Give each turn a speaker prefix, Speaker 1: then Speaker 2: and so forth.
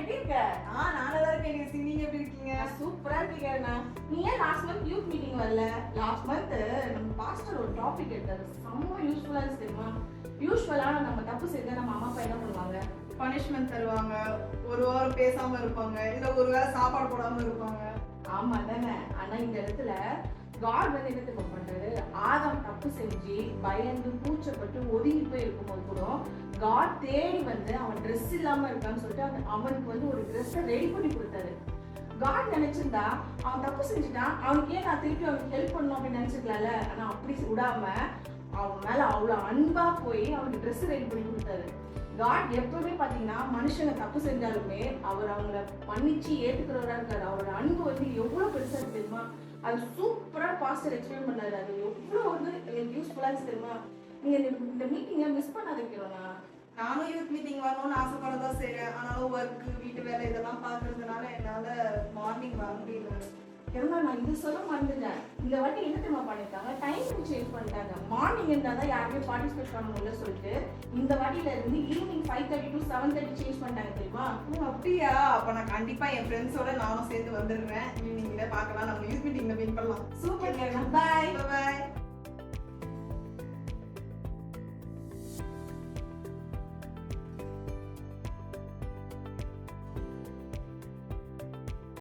Speaker 1: எப்படி இருக்க?
Speaker 2: நான் நல்லா இருக்கேன் நிசி. நீங்க எப்படி இருக்கீங்க?
Speaker 1: சூப்பரா இருக்கீங்க. நீ ஏன் லாஸ்ட் மந்த் யூத் மீட்டிங் வரல? லாஸ்ட் மந்த் நம்ம பாஸ்டர் ஒரு டாபிக் எடுத்தாரு. செம்ம யூஸ்ஃபுல்லா இருந்துச்சு தெரியுமா? யூஸ்வலா நம்ம தப்பு செஞ்சா நம்ம அம்மா அப்பா என்ன பண்ணுவாங்க?
Speaker 2: பனிஷ்மெண்ட் தருவாங்க, ஒரு வாரம் பேசாம இருப்பாங்க, இல்ல ஒரு வேளை சாப்பாடு போடாம இருப்பாங்க.
Speaker 1: ஆமா தானே. ஆனா இந்த இடத்துல காட் வந்து என்ன தெரியுமா பண்றாரு? ஆதாம் தப்பு செஞ்சு பயந்து கூச்சப்பட்டு ஒதுங்கி போய் இருக்கும்போது கூட காட் தேடி வந்து அவன் ட்ரெஸ் இல்லாம இருக்கான்னு சொல்லிட்டு அவனுக்கு வந்து ஒரு ட்ரெஸ்ஸை ரெடி பண்ணி கொடுத்தாரு. காட் நினைச்சிருந்தா அவன் தப்பு செஞ்சுட்டான், அவனுக்கு ஏன் நான் திருப்பி அவனுக்கு ஹெல்ப் பண்ணணும் அப்படின்னு நினைச்சுக்கலாம்ல. ஆனா அப்படி விடாம அவன் மேல அவ்வளவு அன்பா போய் அவனுக்கு ட்ரெஸ் ரெடி பண்ணி கொடுத்தாரு. காட் எப்பவுமே பாத்தீங்கன்னா மனுஷங்க தப்பு செஞ்சாலுமே அவர் அவங்கள மன்னிச்சு ஏத்துக்கிறவரா இருக்காரு. அவரோட அன்பு வந்து எவ்வளவு பெருசா இருக்கு தெரியுமா? அது சூப்பரா பாஸ்டர் எக்ஸ்பிளைன் பண்ணாரு. அது எவ்வளவு வந்து யூஸ்ஃபுல்லா இருக்கு தெரியுமா? நீங்க இந்த மீட்டிங்கை மிஸ் பண்ணாதீங்கன்னா.
Speaker 2: நானும் யூத் மீட்டிங் வரணும்னு ஆசைப்படதான் செய்றேன். ஆனாலும் ஒர்க், வீட்டு வேலை இதெல்லாம் பாக்குறதுனால என்னால மார்னிங் வர முடியல.
Speaker 1: ஏன்னா நான் இது சொல்ல மறந்துட்டேன். இந்த வாட்டி என்ன தெரியுமா பண்ணிருக்காங்க? டைமிங் சேஞ்ச் பண்ணிட்டாங்க. மார்னிங் இருந்தால் தான் யாருமே பார்ட்டிசிபேட் பண்ண முடியல சொல்லிட்டு இந்த வாட்டியில இருந்து ஈவினிங் 5:30 to 7:30 சேஞ்ச் பண்ணிட்டாங்க தெரியுமா?
Speaker 2: அப்படியா? அப்ப நான் கண்டிப்பா என் ஃப்ரெண்ட்ஸோட நானும் சேர்ந்து வந்துடுறேன். ஈவினிங்ல பார்க்கலாம். நம்ம யூத் மீட்டிங்ல மீட் பண்ணலாம்.
Speaker 1: சூப்பர். பாய்
Speaker 2: பாய்.